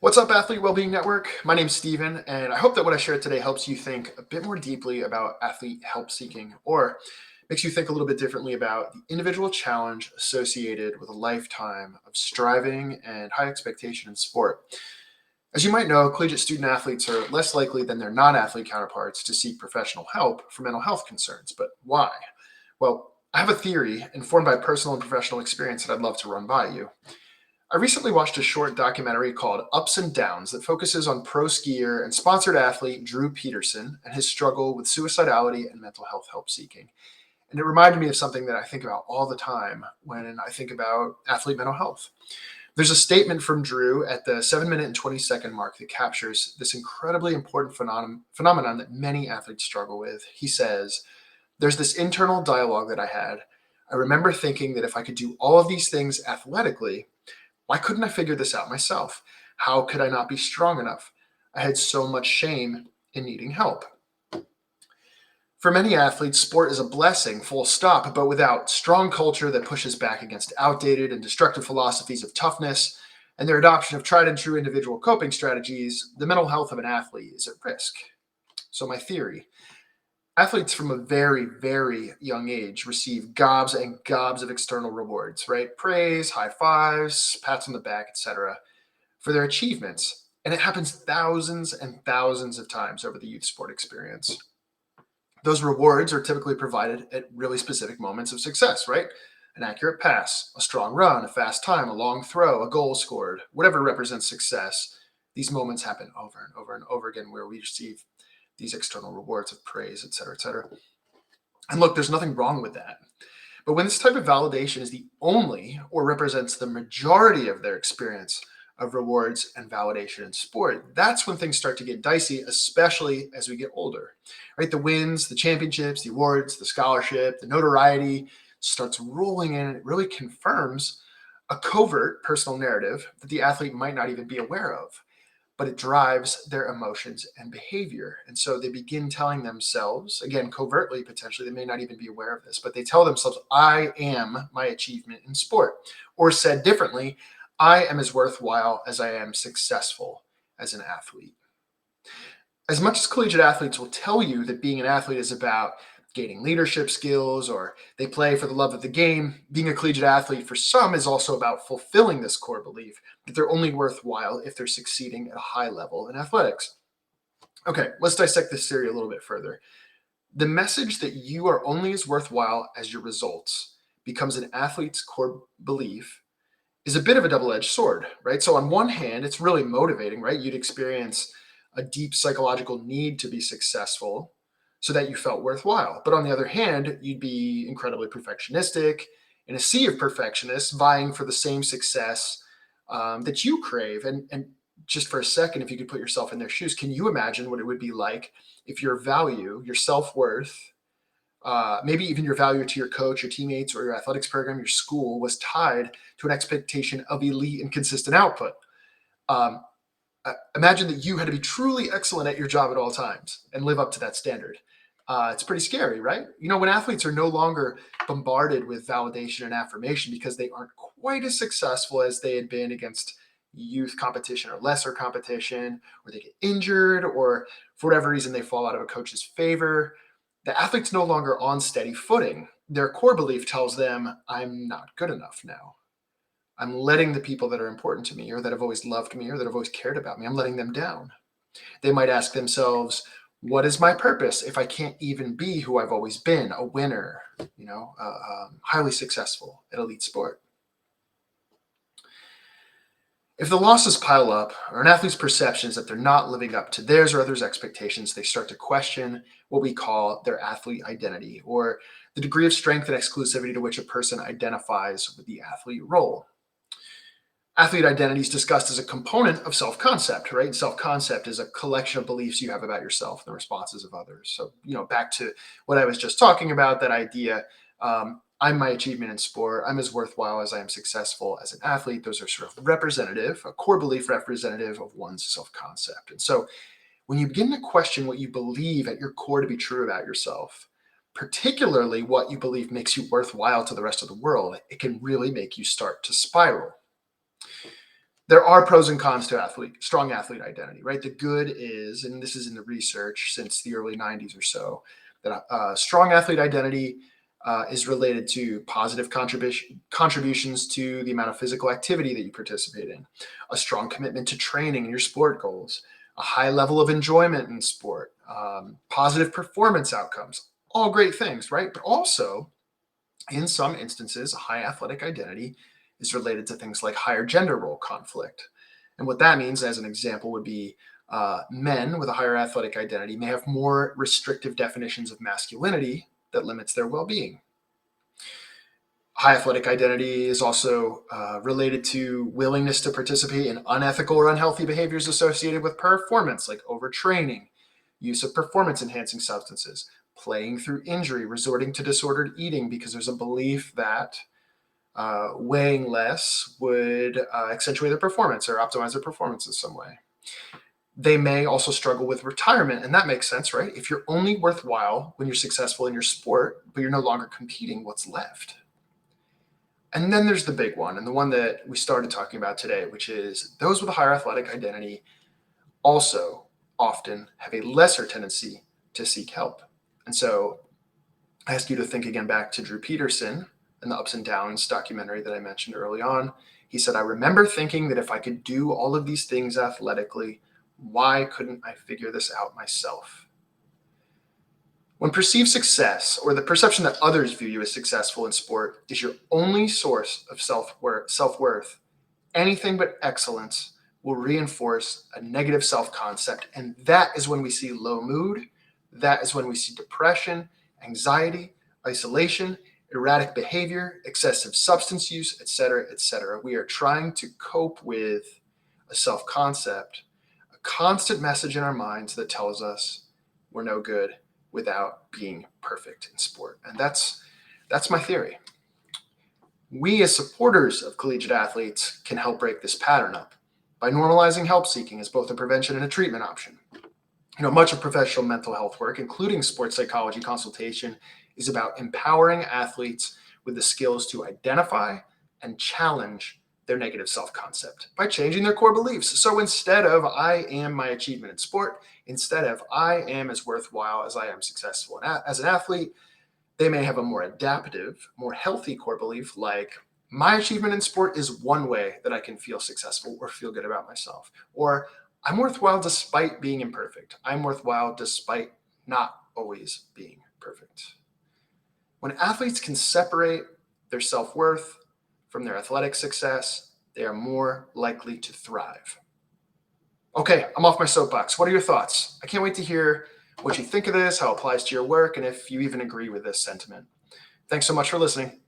What's up, Athlete Wellbeing Network? My name's Steven, and I hope that what I shared today helps you think a bit more deeply about athlete help seeking, or makes you think a little bit differently about the individual challenge associated with a lifetime of striving and high expectation in sport. As you might know, collegiate student athletes are less likely than their non athlete counterparts to seek professional help for mental health concerns. But why? Well, I have a theory informed by personal and professional experience that I'd love to run by you. I recently watched a short documentary called Ups and Downs that focuses on pro skier and sponsored athlete Drew Peterson and his struggle with suicidality and mental health help seeking. And it reminded me of something that I think about all the time when I think about athlete mental health. There's a statement from Drew at the 7 minute and 20-second mark that captures this incredibly important phenomenon that many athletes struggle with. He says, "There's this internal dialogue that I had. I remember thinking that if I could do all of these things athletically, why couldn't I figure this out myself? How could I not be strong enough? I had so much shame in needing help." For many athletes, sport is a blessing, full stop, but without strong culture that pushes back against outdated and destructive philosophies of toughness and their adoption of tried and true individual coping strategies, the mental health of an athlete is at risk. So, my theory: athletes from a very, very young age receive gobs and gobs of external rewards, right? Praise, high fives, pats on the back, etc., for their achievements. And it happens thousands and thousands of times over the youth sport experience. Those rewards are typically provided at really specific moments of success, right? An accurate pass, a strong run, a fast time, a long throw, a goal scored, whatever represents success. These moments happen over and over and over again where we receive these external rewards of praise, et cetera, et cetera. And look, there's nothing wrong with that. But when this type of validation is the only or represents the majority of their experience of rewards and validation in sport, that's when things start to get dicey, especially as we get older, right? The wins, the championships, the awards, the scholarship, the notoriety starts rolling in, and it really confirms a covert personal narrative that the athlete might not even be aware of, but it drives their emotions and behavior. And so they begin telling themselves, again, covertly, potentially, they may not even be aware of this, but they tell themselves, I am my achievement in sport. Or said differently, I am as worthwhile as I am successful as an athlete. As much as collegiate athletes will tell you that being an athlete is about gaining leadership skills or they play for the love of the game, being a collegiate athlete for some is also about fulfilling this core belief that they're only worthwhile if they're succeeding at a high level in athletics. Okay, let's dissect this theory a little bit further. The message that you are only as worthwhile as your results becomes an athlete's core belief is a bit of a double-edged sword, right? So on one hand, it's really motivating, right? You'd experience a deep psychological need to be successful so that you felt worthwhile. But on the other hand, you'd be incredibly perfectionistic in a sea of perfectionists vying for the same success that you crave. And just for a second, if you could put yourself in their shoes, can you imagine what it would be like if your value, your self-worth, maybe even your value to your coach, your teammates, or your athletics program, your school was tied to an expectation of elite and consistent output? Um, Imagine that you had to be truly excellent at your job at all times and live up to that standard. It's pretty scary, right? You know, when athletes are no longer bombarded with validation and affirmation because they aren't quite as successful as they had been against youth competition or lesser competition, or they get injured, or for whatever reason they fall out of a coach's favor, the athlete's no longer on steady footing. Their core belief tells them, I'm not good enough now. I'm letting the people that are important to me or that have always loved me or that have always cared about me, I'm letting them down. They might ask themselves, what is my purpose if I can't even be who I've always been, a winner, highly successful at elite sport? If the losses pile up, or an athlete's perceptions that they're not living up to theirs or others' expectations, they start to question what we call their athlete identity, or the degree of strength and exclusivity to which a person identifies with the athlete role. Athlete identity is discussed as a component of self-concept, right? Self-concept is a collection of beliefs you have about yourself and the responses of others. So, back to what I was just talking about, that idea, I'm my achievement in sport, I'm as worthwhile as I am successful as an athlete. Those are sort of representative, a core belief representative of one's self-concept. And so when you begin to question what you believe at your core to be true about yourself, particularly what you believe makes you worthwhile to the rest of the world, it can really make you start to spiral. there are pros and cons to strong athlete identity, right? The good is, and this is in the research since the early 90s or so, that strong athlete identity is related to positive contributions to the amount of physical activity that you participate in, a strong commitment to training and your sport goals, a high level of enjoyment in sport, positive performance outcomes, all great things, right? But also, in some instances, a high athletic identity is related to things like higher gender role conflict. And what that means, as an example, would be men with a higher athletic identity may have more restrictive definitions of masculinity that limits their well being. High athletic identity is also related to willingness to participate in unethical or unhealthy behaviors associated with performance, like overtraining, use of performance enhancing substances, playing through injury, resorting to disordered eating because there's a belief that weighing less would accentuate their performance or optimize their performance in some way. They may also struggle with retirement, and that makes sense, right? If you're only worthwhile when you're successful in your sport, but you're no longer competing, what's left? And then there's the big one, and the one that we started talking about today, which is those with a higher athletic identity also often have a lesser tendency to seek help. And so I ask you to think again back to Drew Peterson and the Ups and Downs documentary that I mentioned early on. He said, I remember thinking that if I could do all of these things athletically, why couldn't I figure this out myself? When perceived success, or the perception that others view you as successful in sport, is your only source of self-worth, anything but excellence will reinforce a negative self-concept. And that is when we see low mood. That is when we see depression, anxiety, isolation, erratic behavior, excessive substance use, etc., etc. We are trying to cope with a self-concept, a constant message in our minds that tells us we're no good without being perfect in sport. And that's my theory. We as supporters of collegiate athletes can help break this pattern up by normalizing help seeking as both a prevention and a treatment option. Much of professional mental health work, including sports psychology consultation, is about empowering athletes with the skills to identify and challenge their negative self-concept by changing their core beliefs. So instead of I am my achievement in sport, instead of I am as worthwhile as I am successful as an athlete, they may have a more adaptive, more healthy core belief like my achievement in sport is one way that I can feel successful or feel good about myself. Or I'm worthwhile despite being imperfect. I'm worthwhile despite not always being perfect. When athletes can separate their self-worth from their athletic success, they are more likely to thrive. Okay, I'm off my soapbox. What are your thoughts? I can't wait to hear what you think of this, how it applies to your work, and if you even agree with this sentiment. Thanks so much for listening.